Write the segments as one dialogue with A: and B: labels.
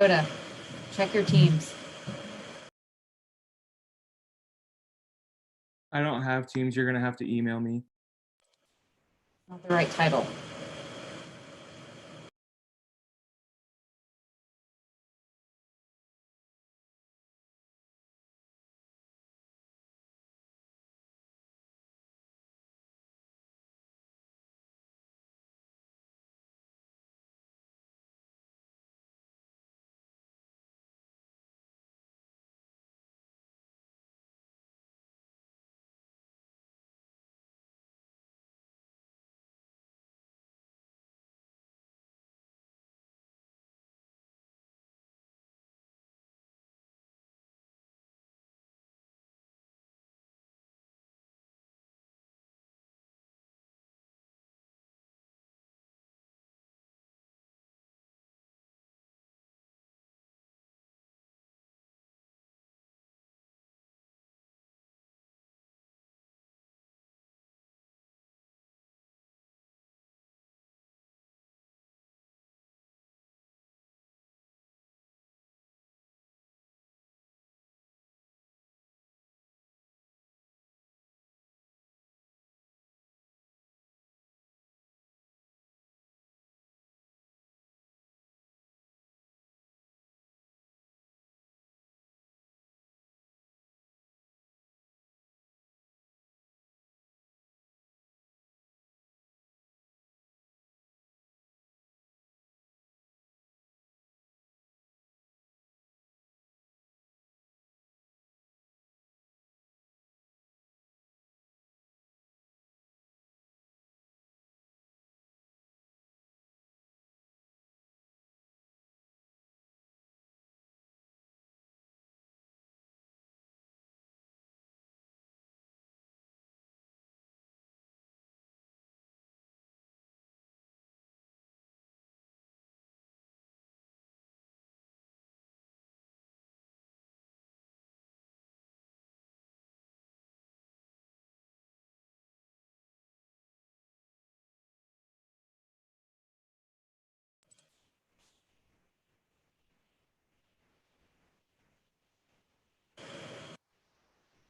A: Dakota, check your teams.
B: I don't have Teams. You're going to have to email me.
A: Not the right title.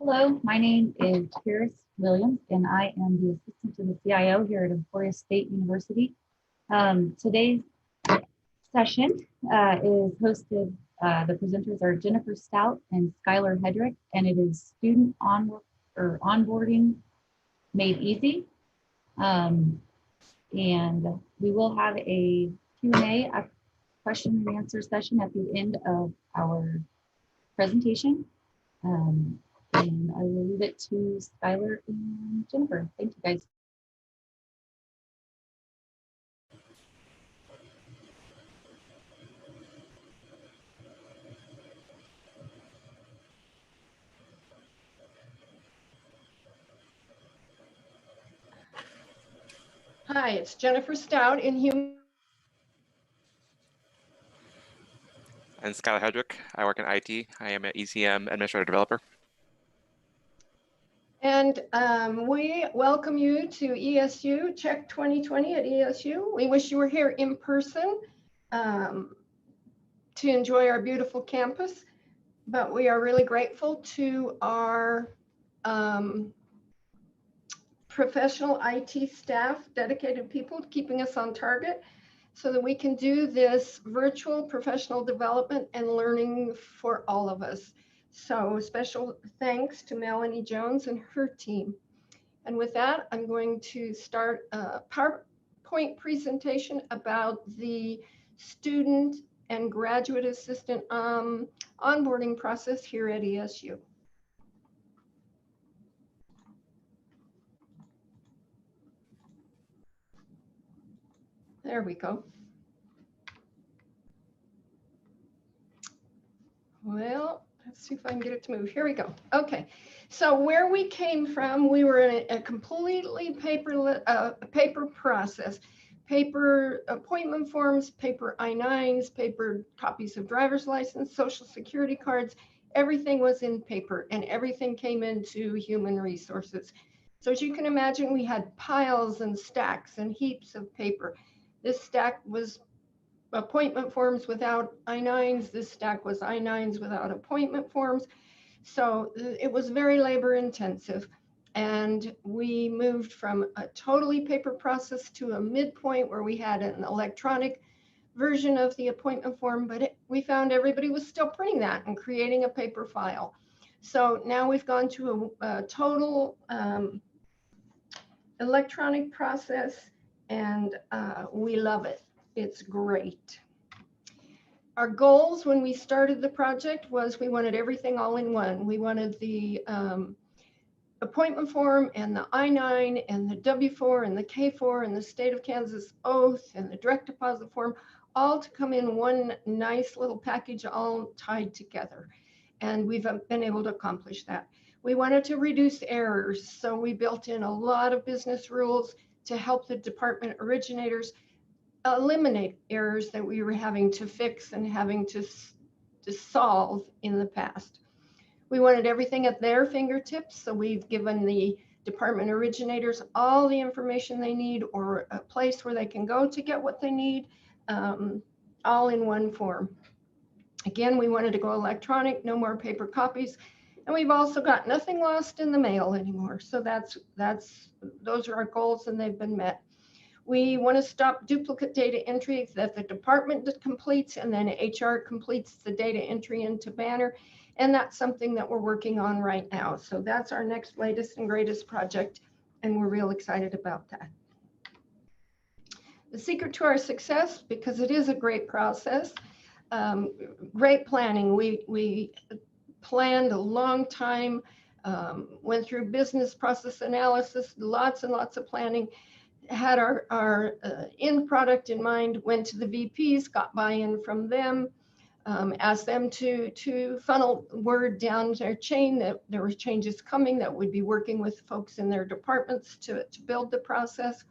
A: Hello, my name is Karis Williams, and I am the assistant to the CIO here at Emporia State University. Today's session is hosted, the presenters are Jennifer Stout and Skylar Headrick, and it is student onboarding made easy. And we will have a Q&A, a question and answer session at the end of our presentation. And I will leave it to Skylar and Jennifer. Thank you, guys.
C: Hi, it's Jennifer Stout in Human.
D: And Skylar Headrick. I work in IT. I am an ECM administrator developer.
C: And we welcome you to ESU Check 2020 at ESU. We wish you were here in person to enjoy our beautiful campus, but we are really grateful to our professional IT staff, dedicated people keeping us on target so that we can do this virtual professional development and learning for all of us. So special thanks to Melanie Jones and her team. And with that, I'm going to start a PowerPoint presentation about the student and graduate assistant onboarding process here at ESU. There we go. Well, let's see if I can get it to move. Here we go. Okay, so where we came from, we were in a completely paper process. Paper appointment forms, paper I-9s, paper copies of driver's license, social security cards, everything was in paper and everything came into human resources. So as you can imagine, we had piles and stacks and heaps of paper. This stack was appointment forms without I-9s. This stack was I-9s without appointment forms. So it was very labor intensive. And we moved from a totally paper process to a midpoint where we had an electronic version of the appointment form, but we found everybody was still printing that and creating a paper file. So now we've gone to a total electronic process, and we love it. It's great. Our goals when we started the project was we wanted everything all in one. We wanted the appointment form and the I-9 and the W-4 and the K-4 and the state of Kansas oath and the direct deposit form all to come in one nice little package all tied together. And we've been able to accomplish that. We wanted to reduce errors, so we built in a lot of business rules to help the department originators eliminate errors that we were having to fix and having to solve in the past. We wanted everything at their fingertips, so we've given the department originators all the information they need or a place where they can go to get what they need, all in one form. Again, we wanted to go electronic, no more paper copies, and we've also got nothing lost in the mail anymore. So those are our goals, and they've been met. We want to stop duplicate data entry that the department completes, and then HR completes the data entry into Banner. And that's something that we're working on right now. So that's our next latest and greatest project, and we're real excited about that. The secret to our success, because it is a great process, great planning. We planned a long time, went through business process analysis, lots and lots of planning, had our end product in mind, went to the VPs, got buy-in from them, asked them to funnel word down their chain that there were changes coming, that would be working with folks in their departments to build the process.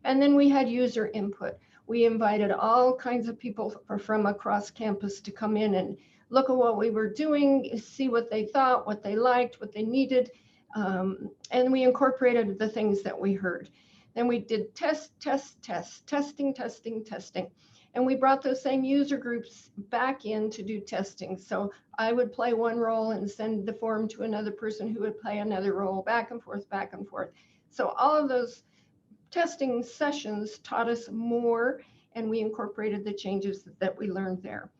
C: And then we had user input. We invited all kinds of people from across campus to come in and look at what we were doing, see what they thought, what they liked, what they needed. And we incorporated the things that we heard. Then we did testing. And we brought those same user groups back in to do testing. So I would play one role and send the form to another person who would play another role, back and forth, back and forth. So all of those testing sessions taught us more, and we incorporated the changes that we learned there.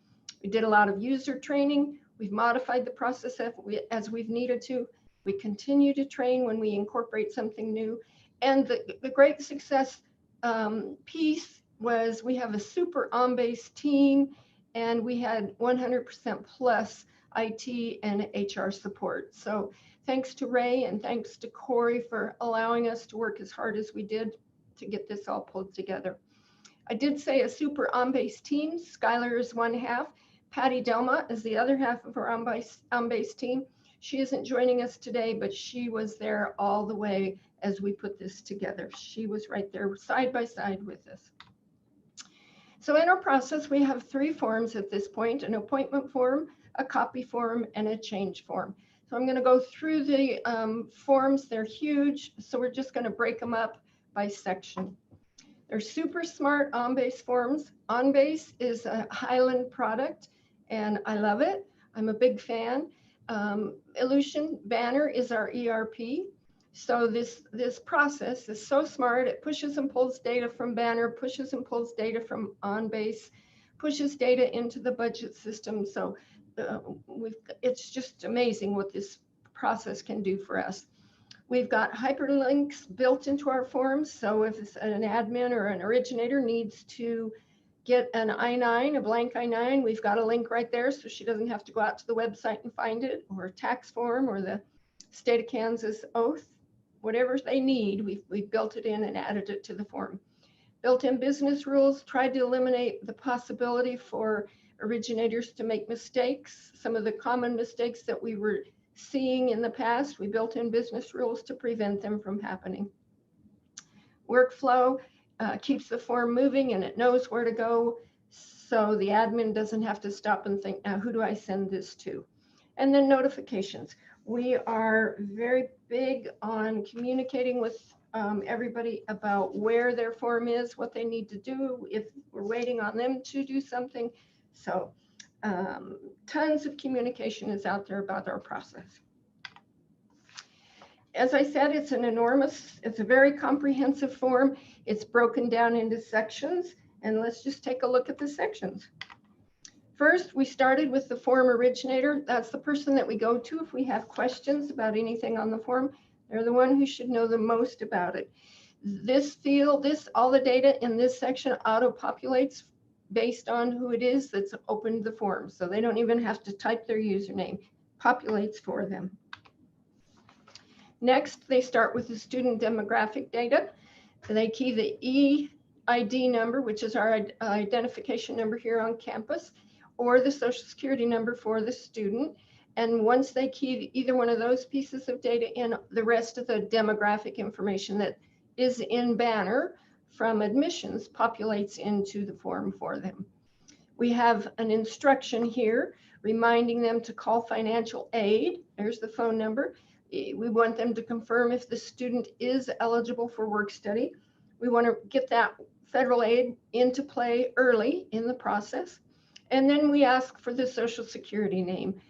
C: We did a lot of user training. We've modified the process as we've needed to. We continue to train when we incorporate something new. And the great success piece was we have a super OnBase team, and we had 100% plus IT and HR support. So thanks to Ray and thanks to Corey for allowing us to work as hard as we did to get this all pulled together. I did say a super OnBase team. Skylar is one half. Patty Delma is the other half of our OnBase team. She isn't joining us today, but she was there all the way as we put this together. She was right there side by side with us. So in our process, we have 3 forms at this point: an appointment form, a copy form, and a change form. So I'm going to go through the forms. They're huge, so we're just going to break them up by section. They're super smart OnBase forms. OnBase is a Highland product, and I love it. I'm a big fan. Illusion Banner is our ERP. So this process is so smart. It pushes and pulls data from Banner, pushes and pulls data from OnBase, pushes data into the budget system. So it's just amazing what this process can do for us. We've got hyperlinks built into our forms. So if an admin or an originator needs to get an I-9, a blank I-9, we've got a link right there, so she doesn't have to go out to the website and find it, or a tax form, or the state of Kansas oath. Whatever they need, we've built it in and added it to the form. Built-in business rules, tried to eliminate the possibility for originators to make mistakes. Some of the common mistakes that we were seeing in the past, we built in business rules to prevent them from happening. Workflow keeps the form moving, and it knows where to go, so the admin doesn't have to stop and think, now who do I send this to? And then notifications. We are very big on communicating with everybody about where their form is, what they need to do, if we're waiting on them to do something. So tons of communication is out there about our process. As I said, it's a very comprehensive form. It's broken down into sections, and let's just take a look at the sections. First, we started with the form originator. That's the person that we go to if we have questions about anything on the form. They're the one who should know the most about it. This field, all the data in this section auto-populates based on who it is that's opened the form. So they don't even have to type their username, populates for them. Next, they start with the student demographic data. They key the EID number, which is our identification number here on campus, or the social security number for the student. And once they key either one of those pieces of data in, the rest of the demographic information that is in Banner from admissions populates into the form for them. We have an instruction here reminding them to call financial aid. There's the phone number. We want them to confirm if the student is eligible for work study. We want to get that federal aid into play early in the process. And then we ask for the social security name.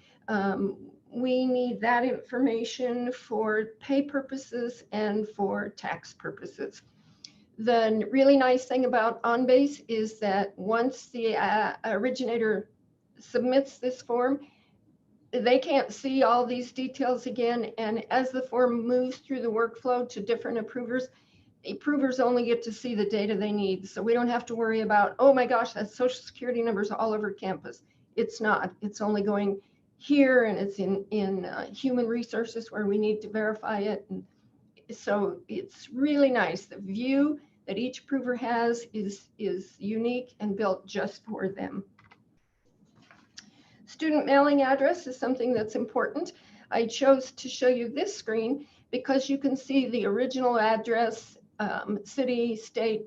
C: We need that information for pay purposes and for tax purposes. The really nice thing about OnBase is that once the originator submits this form, they can't see all these details again. And as the form moves through the workflow to different approvers only get to see the data they need. So we don't have to worry about, oh my gosh, that social security number is all over campus. It's not. It's only going here, and it's in human resources where we need to verify it. And so it's really nice. The view that each approver has is unique and built just for them. Student mailing address is something that's important. I chose to show you this screen because you can see the original address, city, state.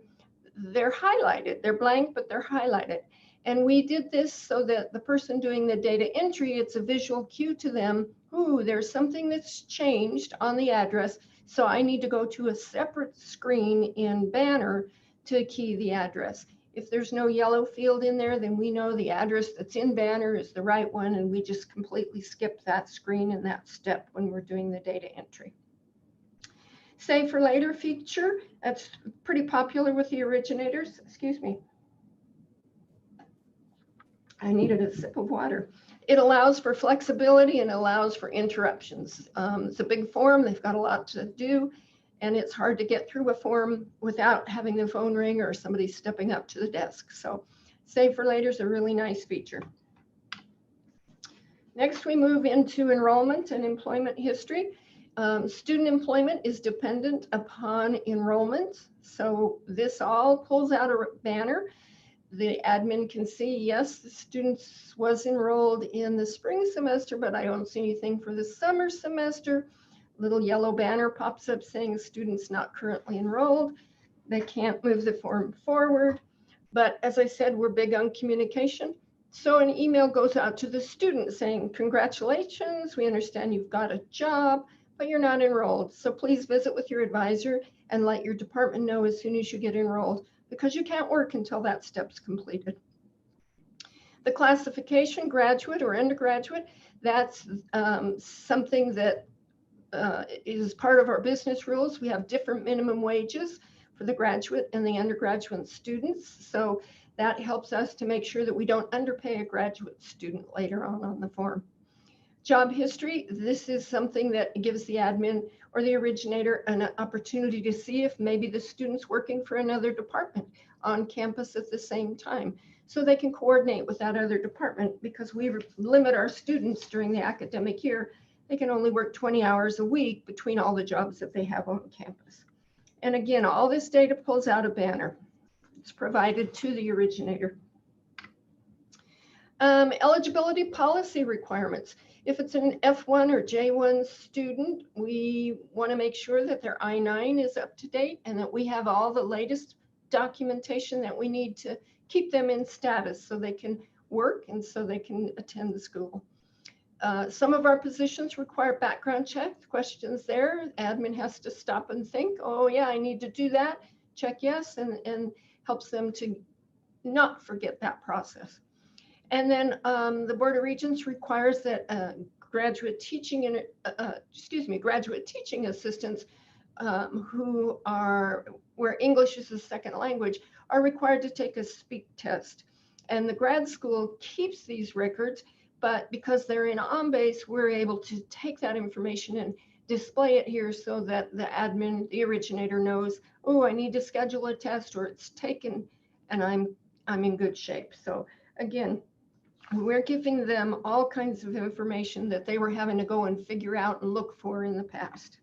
C: They're highlighted. They're blank, but they're highlighted. And we did this so that the person doing the data entry, it's a visual cue to them. Ooh, there's something that's changed on the address. So I need to go to a separate screen in Banner to key the address. If there's no yellow field in there, then we know the address that's in Banner is the right one, and we just completely skip that screen and that step when we're doing the data entry. Save for later feature, that's pretty popular with the originators. Excuse me. I needed a sip of water. It allows for flexibility and allows for interruptions. It's a big form, they've got a lot to do, and it's hard to get through a form without having the phone ring or somebody stepping up to the desk. So save for later is a really nice feature. Next, we move into enrollment and employment history. Student employment is dependent upon enrollment. So this all pulls out a Banner. The admin can see, yes, the student was enrolled in the spring semester, but I don't see anything for the summer semester. Little yellow banner pops up saying the student's not currently enrolled. They can't move the form forward. But as I said, we're big on communication. So an email goes out to the student saying, congratulations, we understand you've got a job, but you're not enrolled. So please visit with your advisor and let your department know as soon as you get enrolled, because you can't work until that step's completed. The classification, graduate or undergraduate, that's something that is part of our business rules. We have different minimum wages for the graduate and the undergraduate students. So that helps us to make sure that we don't underpay a graduate student later on the form. Job history, this is something that gives the admin or the originator an opportunity to see if maybe the student's working for another department on campus at the same time. So they can coordinate with that other department, because we limit our students during the academic year. They can only work 20 hours a week between all the jobs that they have on campus. And again, all this data pulls out a Banner. It's provided to the originator. Eligibility policy requirements. If it's an F1 or J1 student, we want to make sure that their I-9 is up to date and that we have all the latest documentation that we need to keep them in status so they can work and so they can attend the school. Some of our positions require background check questions there. Admin has to stop and think, oh yeah, I need to do that. Check yes, and helps them to not forget that process. And then the Board of Regents requires that graduate teaching assistants where English is a second language are required to take a speak test. And the grad school keeps these records, but because they're in OnBase, we're able to take that information and display it here so that the admin, the originator knows, oh, I need to schedule a test, or it's taken and I'm in good shape. So again, we're giving them all kinds of information that they were having to go and figure out and look for in the past.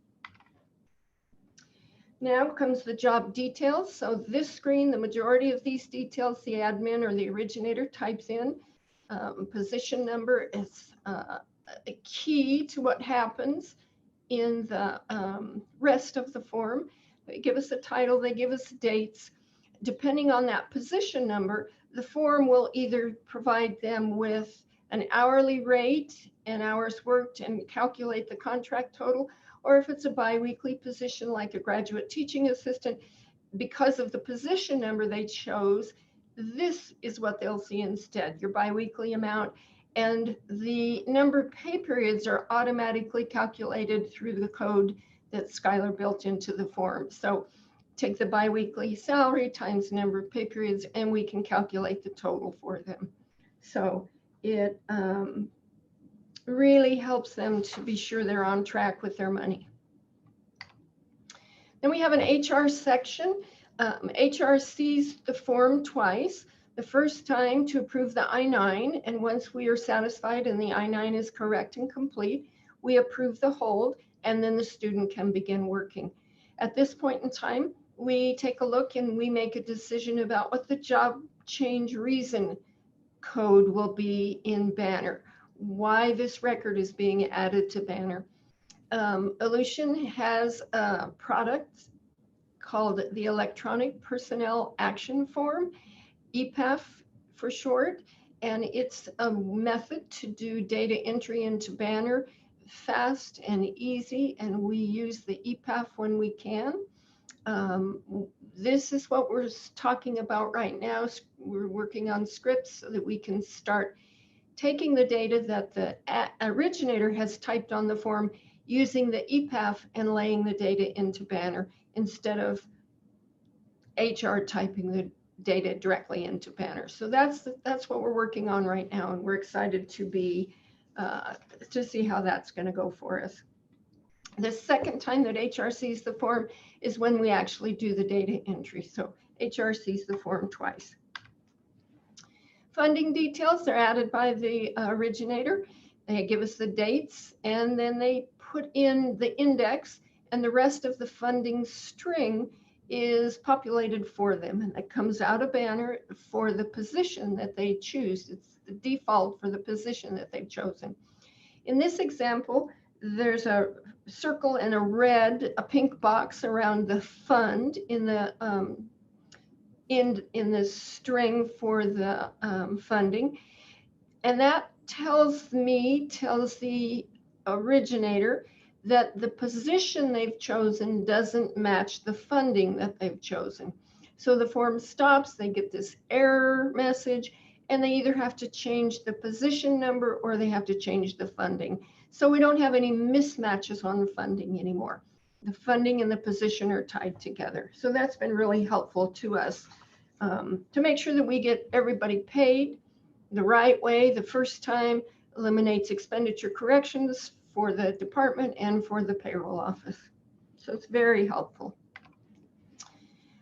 C: Now comes the job details. So this screen, the majority of these details, the admin or the originator types in. Position number is a key to what happens in the rest of the form. They give us a title, they give us dates. Depending on that position number, the form will either provide them with an hourly rate and hours worked and calculate the contract total, or if it's a biweekly position like a graduate teaching assistant, because of the position number they chose, this is what they'll see instead, your biweekly amount. And the number of pay periods are automatically calculated through the code that Skylar built into the form. So take the biweekly salary times the number of pay periods, and we can calculate the total for them. So it really helps them to be sure they're on track with their money. Then we have an HR section. HR sees the form twice. The first time to approve the I-9, and once we are satisfied and the I-9 is correct and complete, we approve the hold, and then the student can begin working. At this point in time, we take a look and we make a decision about what the job change reason code will be in Banner, why this record is being added to Banner. Ellucian has a product called the Electronic Personnel Action Form, EPAF for short, and it's a method to do data entry into Banner fast and easy, and we use the EPAF when we can. This is what we're talking about right now. We're working on scripts so that we can start taking the data that the originator has typed on the form, using the EPAF and laying the data into Banner instead of HR typing the data directly into Banner. So that's what we're working on right now, and we're excited to be to see how that's going to go for us. The second time that HR sees the form is when we actually do the data entry. So HR sees the form twice. Funding details are added by the originator. They give us the dates, and then they put in the index, and the rest of the funding string is populated for them, and it comes out of Banner for the position that they choose. It's the default for the position that they've chosen. In this example, there's a circle and a pink box around the fund in the in the string for the funding, and that tells the originator that the position they've chosen doesn't match the funding that they've chosen. So the form stops, they get this error message, and they either have to change the position number or they have to change the funding. So we don't have any mismatches on the funding anymore. The funding and the position are tied together. So that's been really helpful to us to make sure that we get everybody paid the right way the first time, eliminates expenditure corrections for the department and for the payroll office. So it's very helpful.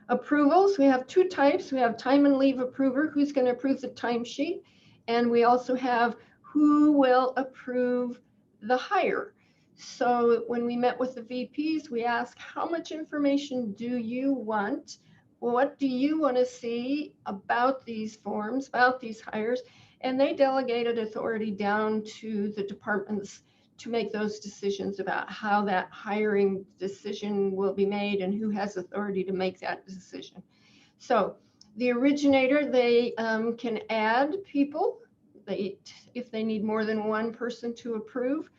C: Approvals, we have two types. We have time and leave approver, who's going to approve the timesheet, and we also have who will approve the hire. So when we met with the VPs, we asked, how much information do you want? What do you want to see about these forms, about these hires? And they delegated authority down to the departments to make those decisions about how that hiring decision will be made and who has authority to make that decision. So the originator, they can add people if they need more than one person to approve,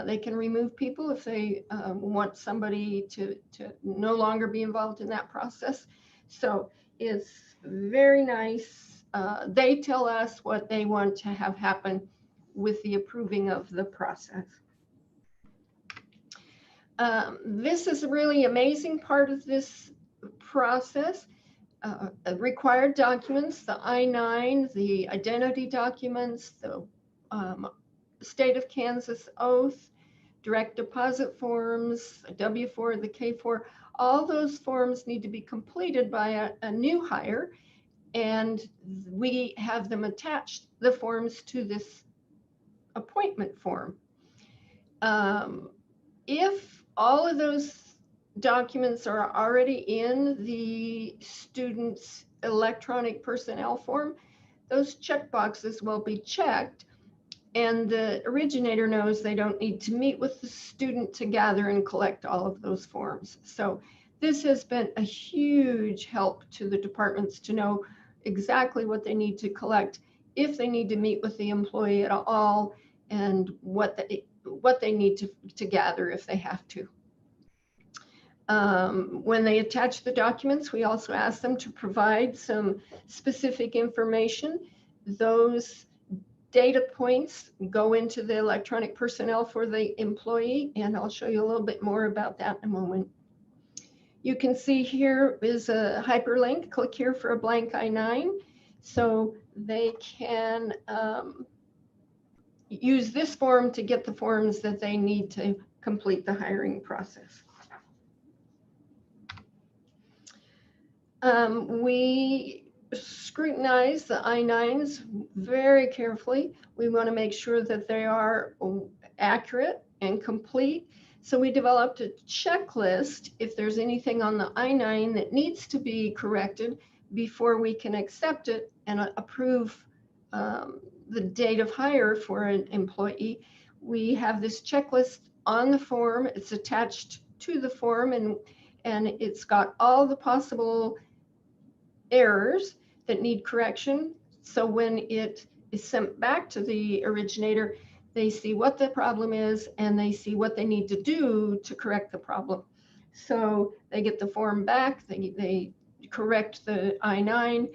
C: they can remove people if they want somebody to no longer be involved in that process. So it's very nice. They tell us what they want to have happen with the approving of the process. This is a really amazing part of this process. Required documents, the I-9, the identity documents, the state of Kansas oath, direct deposit forms, a W-4, the K-4, all those forms need to be completed by a new hire, and we have them attached, the forms, to this appointment form. If all of those documents are already in the student's electronic personnel form, those check boxes will be checked, and the originator knows they don't need to meet with the student to gather and collect all of those forms. So this has been a huge help to the departments to know exactly what they need to collect, if they need to meet with the employee at all, and what they need to gather if they have to. When they attach the documents, we also ask them to provide some specific information. Those data points go into the electronic personnel for the employee, and I'll show you a little bit more about that in a moment. You can see here is a hyperlink. Click here for a blank I-9, so they can use this form to get the forms that they need to complete the hiring process. We scrutinize the I-9s very carefully. We want to make sure that they are accurate and complete. So we developed a checklist if there's anything on the I-9 that needs to be corrected before we can accept it and approve the date of hire for an employee. We have this checklist on the form. It's attached to the form, and it's got all the possible errors that need correction. So when it is sent back to the originator, they see what the problem is and they see what they need to do to correct the problem. So they get the form back, they correct the I-9,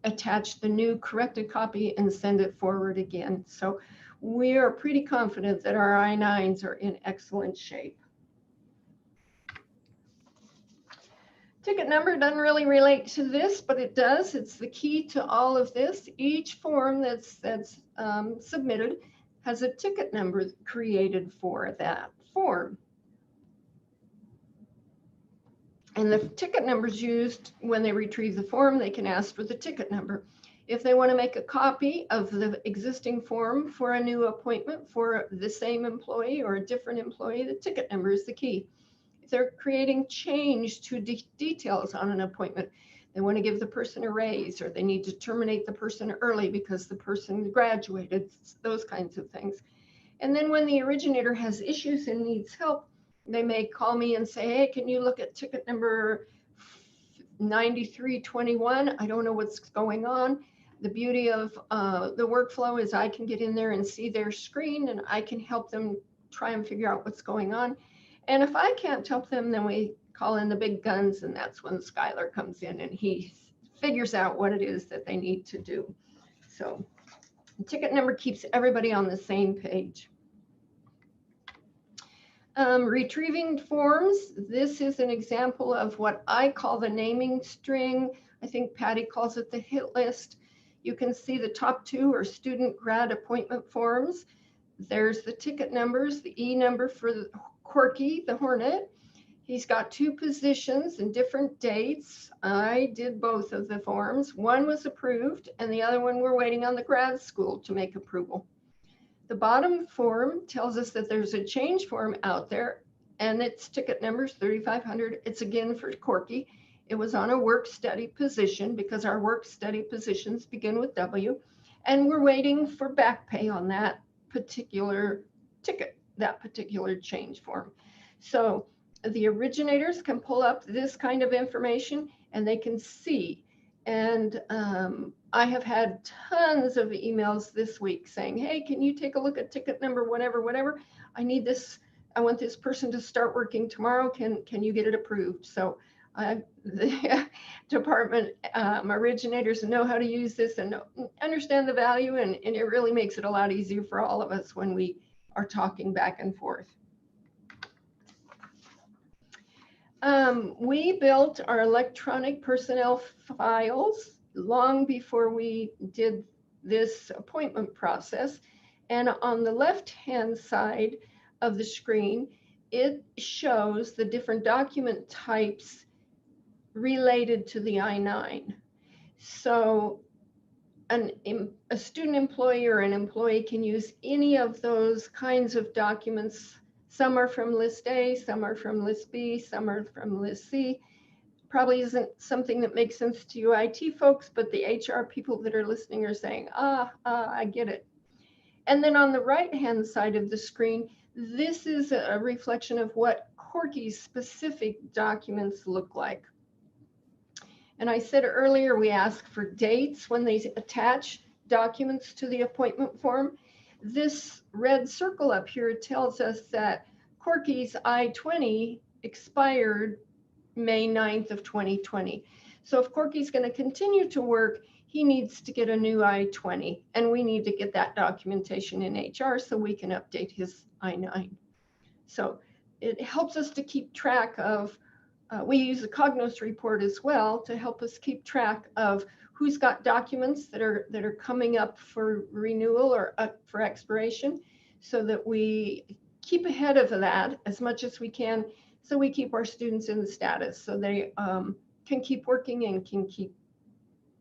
C: attach the new corrected copy, and send it forward again. So we are pretty confident that our I-9s are in excellent shape. Ticket number doesn't really relate to this, but it does. It's the key to all of this. Each form that's submitted has a ticket number created for that form. And the ticket number is used when they retrieve the form. They can ask for the ticket number. If they want to make a copy of the existing form for a new appointment for the same employee or a different employee, the ticket number is the key. If they're creating change to details on an appointment, they want to give the person a raise, or they need to terminate the person early because the person graduated, those kinds of things. And then when the originator has issues and needs help, they may call me and say, hey, can you look at ticket number 9321? I don't know what's going on. The beauty of the workflow is I can get in there and see their screen, and I can help them try and figure out what's going on. And if I can't help them, then we call in the big guns, and that's when Skylar comes in and he figures out what it is that they need to do. So the ticket number keeps everybody on the same page. Retrieving forms. This is an example of what I call the naming string. I think Patty calls it the hit list. You can see the top two are student grad appointment forms. There's the ticket numbers, the E number for the Corky, the Hornet. He's got two positions and different dates. I did both of the forms. One was approved and the other one we're waiting on the grad school to make approval. The bottom form tells us that there's a change form out there, and its ticket number is 3500. It's again for Corky. It was on a work study position because our work study positions begin with W, and we're waiting for back pay on that particular ticket, that particular change form. So the originators can pull up this kind of information and they can see And I have had tons of emails this week saying, hey, can you take a look at ticket number, whatever. I need this. I want this person to start working tomorrow. Can you get it approved? So the department originators know how to use this and understand the value, and it really makes it a lot easier for all of us when we are talking back and forth. We built our electronic personnel files long before we did this appointment process. And on the left-hand side of the screen, it shows the different document types related to the I-9. So a student employee or an employee can use any of those kinds of documents. Some are from list A, some are from list B, some are from list C. Probably isn't something that makes sense to you IT folks, but the HR people that are listening are saying, I get it. And then on the right-hand side of the screen, this is a reflection of what Corky's specific documents look like. And I said earlier, we ask for dates when they attach documents to the appointment form. This red circle up here tells us that Corky's I-20 expired May 9th of 2020. So if Corky's going to continue to work, he needs to get a new I-20, and we need to get that documentation in HR so we can update his I-9. So it helps us to keep track of, we use a Cognos report as well to help us keep track of who's got documents that are coming up for renewal or up for expiration, so that we keep ahead of that as much as we can, so we keep our students in the status so they can keep working and can keep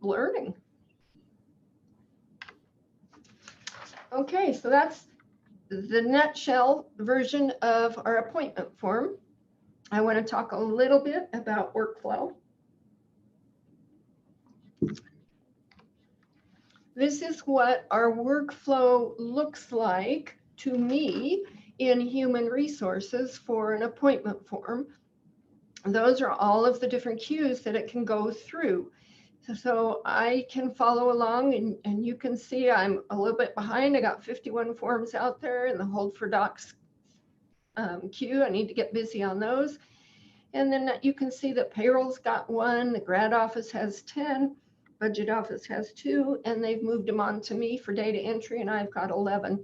C: learning. Okay, so that's the nutshell version of our appointment form. I want to talk a little bit about workflow. This is what our workflow looks like to me in human resources for an appointment form. Those are all of the different cues that it can go through. So I can follow along, and you can see I'm a little bit behind. I got 51 forms out there in the Hold for Docs queue. I need to get busy on those. And then you can see that payroll's got 1, the grad office has 10, budget office has 2, and they've moved them on to me for data entry, and I've got 11.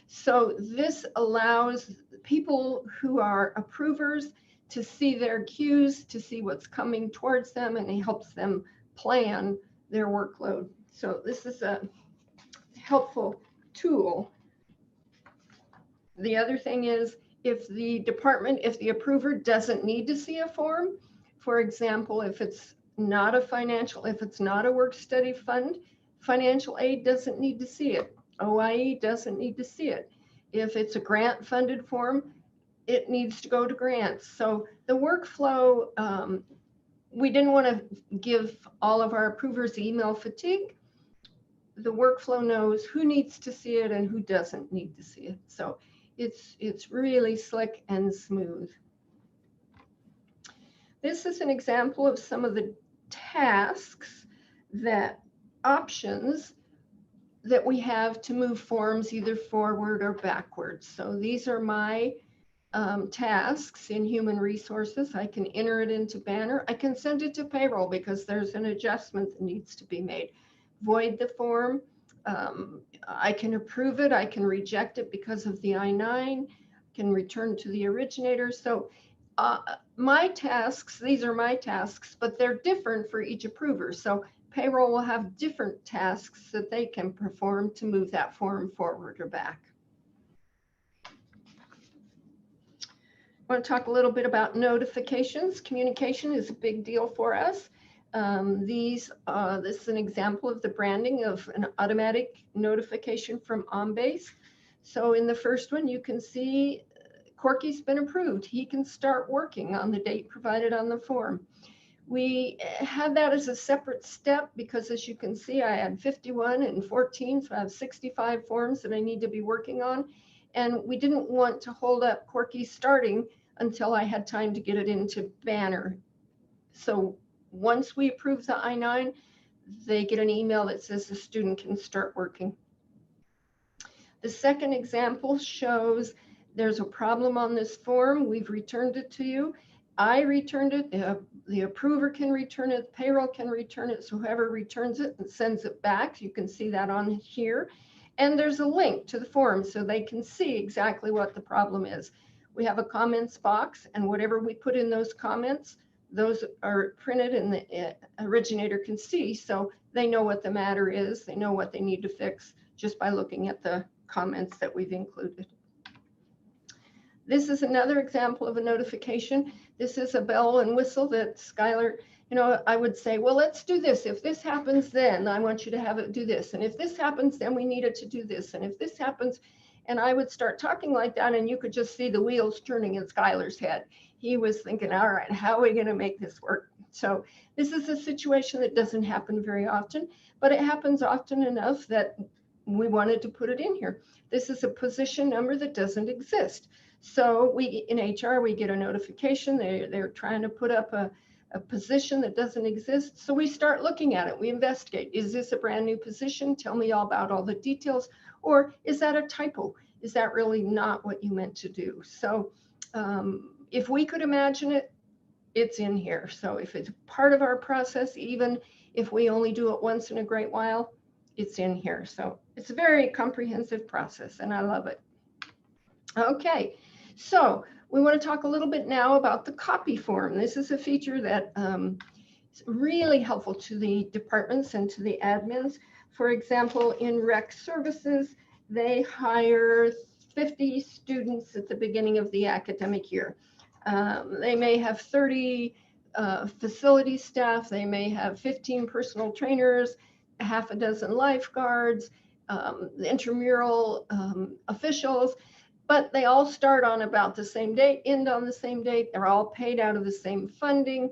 C: So this allows people who are approvers to see their queues, to see what's coming towards them, and it helps them plan their workload. So this is a helpful tool. The other thing is, if the approver doesn't need to see a form, for example, if it's not a work study fund, financial aid doesn't need to see it. OIE doesn't need to see it. If it's a grant funded form, it needs to go to grants. So the workflow, we didn't want to give all of our approvers email fatigue. The workflow knows who needs to see it and who doesn't need to see it. So it's really slick and smooth. This is an example of some of the tasks, options that we have to move forms either forward or backwards. So these are my tasks in human resources. I can enter it into Banner. I can send it to payroll because there's an adjustment that needs to be made. Void the form. I can approve it. I can reject it because of the I-9. Can return to the originator. So my tasks, these are my tasks, but they're different for each approver. So payroll will have different tasks that they can perform to move that form forward or back. I want to talk a little bit about notifications. Communication is a big deal for us. This is an example of the branding of an automatic notification from OnBase. So in the first one, you can see Corky's been approved. He can start working on the date provided on the form. We had that as a separate step because, as you can see, I had 51 and 14, so I have 65 forms that I need to be working on. And we didn't want to hold up Corky starting until I had time to get it into Banner. So once we approve the I-9, they get an email that says the student can start working. The second example shows there's a problem on this form. We've returned it to you. I returned it. The approver can return it. Payroll can return it. So whoever returns it and sends it back, you can see that on here. And there's a link to the form so they can see exactly what the problem is. We have a comments box, and whatever we put in those comments, those are printed and the originator can see. So they know what the matter is. They know what they need to fix just by looking at the comments that we've included. This is another example of a notification. This is a bell and whistle that Skylar, I would say, well, let's do this. If this happens, then I want you to have it do this. And if this happens, then we need it to do this. And if this happens, and I would start talking like that, and you could just see the wheels turning in Skylar's head. He was thinking, all right, how are we going to make this work? So this is a situation that doesn't happen very often, but it happens often enough that we wanted to put it in here. This is a position number that doesn't exist. So we, in HR, we get a notification. They're trying to put up a position that doesn't exist. So we start looking at it. We investigate. Is this a brand new position? Tell me all about all the details. Or is that a typo? Is that really not what you meant to do? So if we could imagine it, it's in here. So if it's part of our process, even if we only do it once in a great while, it's in here. So it's a very comprehensive process, and I love it. Okay, so we want to talk a little bit now about the copy form. This is a feature that is really helpful to the departments and to the admins. For example, in rec services, they hire 50 students at the beginning of the academic year. They may have 30 facility staff. They may have 15 personal trainers, half a dozen lifeguards, the intramural officials, but they all start on about the same date, end on the same date. They're all paid out of the same funding.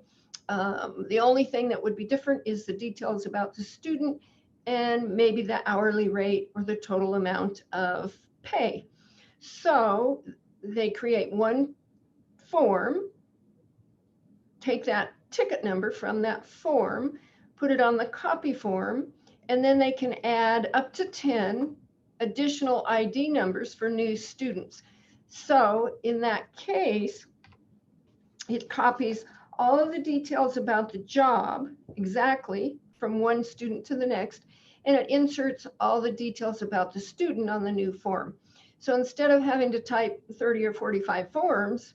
C: The only thing that would be different is the details about the student and maybe the hourly rate or the total amount of pay. So they create one form, take that ticket number from that form, put it on the copy form, and then they can add up to 10 additional ID numbers for new students. So in that case, it copies all of the details about the job exactly from one student to the next, and it inserts all the details about the student on the new form. So instead of having to type 30 or 45 forms,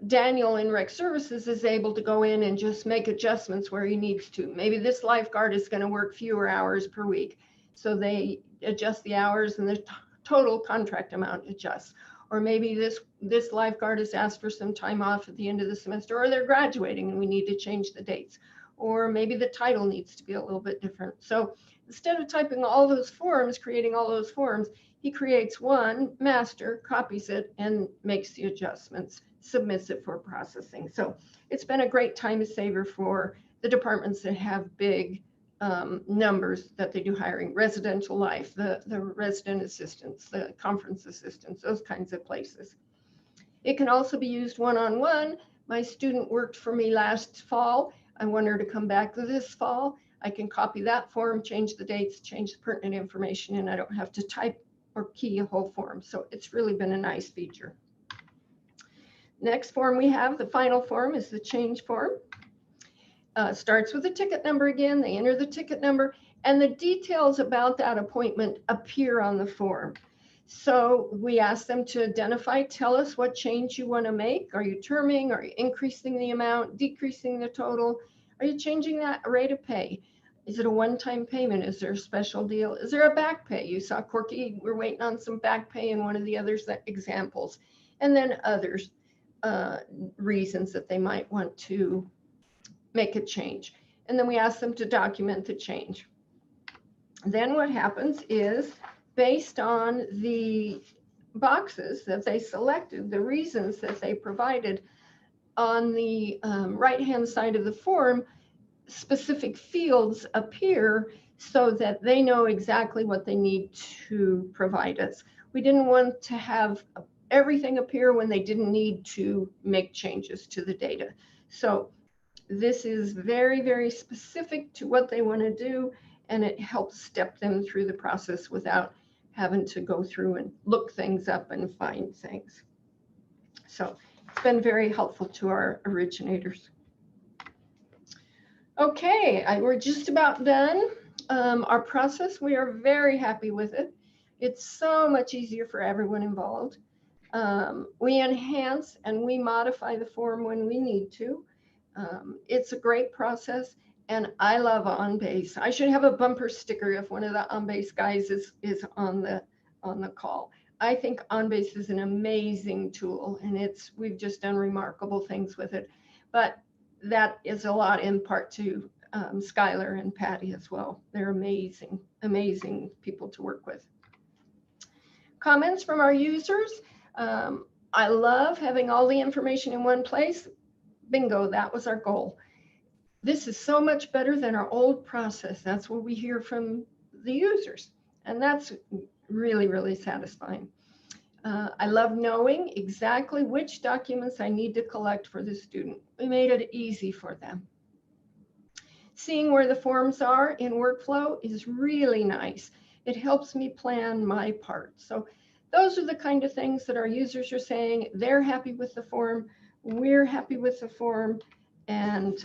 C: Daniel in Rec Services is able to go in and just make adjustments where he needs to. Maybe this lifeguard is going to work fewer hours per week, so they adjust the hours and the total contract amount adjusts. Or maybe this lifeguard has asked for some time off at the end of the semester, or they're graduating and we need to change the dates. Or maybe the title needs to be a little bit different. So instead of typing all those forms, creating all those forms, he creates one master, copies it, and makes the adjustments, submits it for processing. So it's been a great time saver for the departments that have big numbers that they do hiring, residential life, the resident assistants, the conference assistants, those kinds of places. It can also be used one-on-one. My student worked for me last fall. I want her to come back this fall. I can copy that form, change the dates, change the pertinent information, and I don't have to type or key a whole form. So it's really been a nice feature. Next form we have, the final form, is the change form. Starts with a ticket number again. They enter the ticket number, and the details about that appointment appear on the form. So we ask them to identify, tell us what change you want to make. Are you terming? Are you increasing the amount, decreasing the total? Are you changing that rate of pay? Is it a one-time payment? Is there a special deal? Is there a back pay? You saw Corky, we're waiting on some back pay in one of the others examples. And then others, reasons that they might want to make a change. And then we ask them to document the change. Then what happens is, based on the boxes that they selected, the reasons that they provided on the right-hand side of the form, specific fields appear so that they know exactly what they need to provide us. We didn't want to have everything appear when they didn't need to make changes to the data. So This is very, very specific to what they want to do, and it helps step them through the process without having to go through and look things up and find things. So it's been very helpful to our originators. Okay, we're just about done. Our process, we are very happy with it. It's so much easier for everyone involved. We enhance and we modify the form when we need to. It's a great process, and I love OnBase. I should have a bumper sticker if one of the OnBase guys is on the call. I think OnBase is an amazing tool, and we've just done remarkable things with it. But that is a lot in part to Skylar and Patty as well. They're amazing, amazing people to work with. Comments from our users. I love having all the information in one place. Bingo, that was our goal. This is so much better than our old process. That's what we hear from the users. And that's really, really satisfying. I love knowing exactly which documents I need to collect for the student. We made it easy for them. Seeing where the forms are in workflow is really nice. It helps me plan my part. So those are the kind of things that our users are saying. They're happy with the form. We're happy with the form. And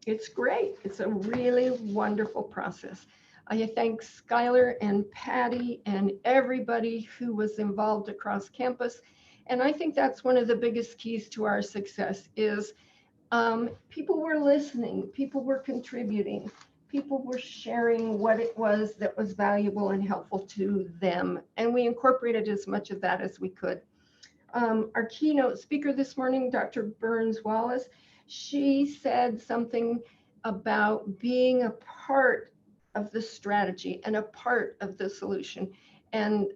C: it's great. It's a really wonderful process. I thank Skylar and Patty and everybody who was involved across campus. And I think that's one of the biggest keys to our success is people were listening, people were contributing, people were sharing what it was that was valuable and helpful to them. And we incorporated as much of that as we could. Our keynote speaker this morning, Dr. Burns Wallace, she said something about being a part of the strategy and a part of the solution. And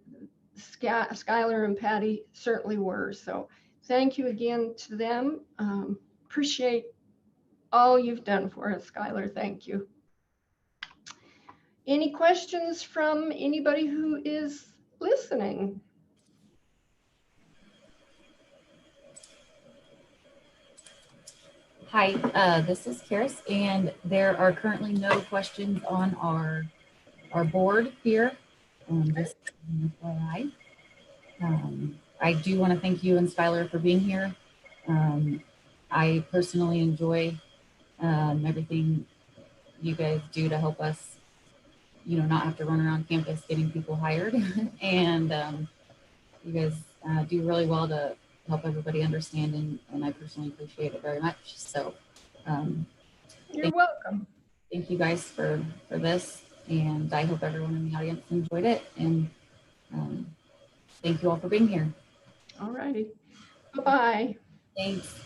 C: Skylar and Patty certainly were. So thank you again to them. Appreciate all you've done for us, Skylar. Thank you. Any questions from anybody who is listening?
A: Hi, this is Karis, and there are currently no questions on our board here. Just FYI. I do want to thank you and Skylar for being here. I personally enjoy everything you guys do to help us, not have to run around campus getting people hired. And you guys do really well to help everybody understand, and I personally appreciate it very much. So
C: You're welcome.
A: Thank you guys for this, and I hope everyone in the audience enjoyed it, and thank you all for being here.
C: All righty. Bye-bye.
A: Thanks.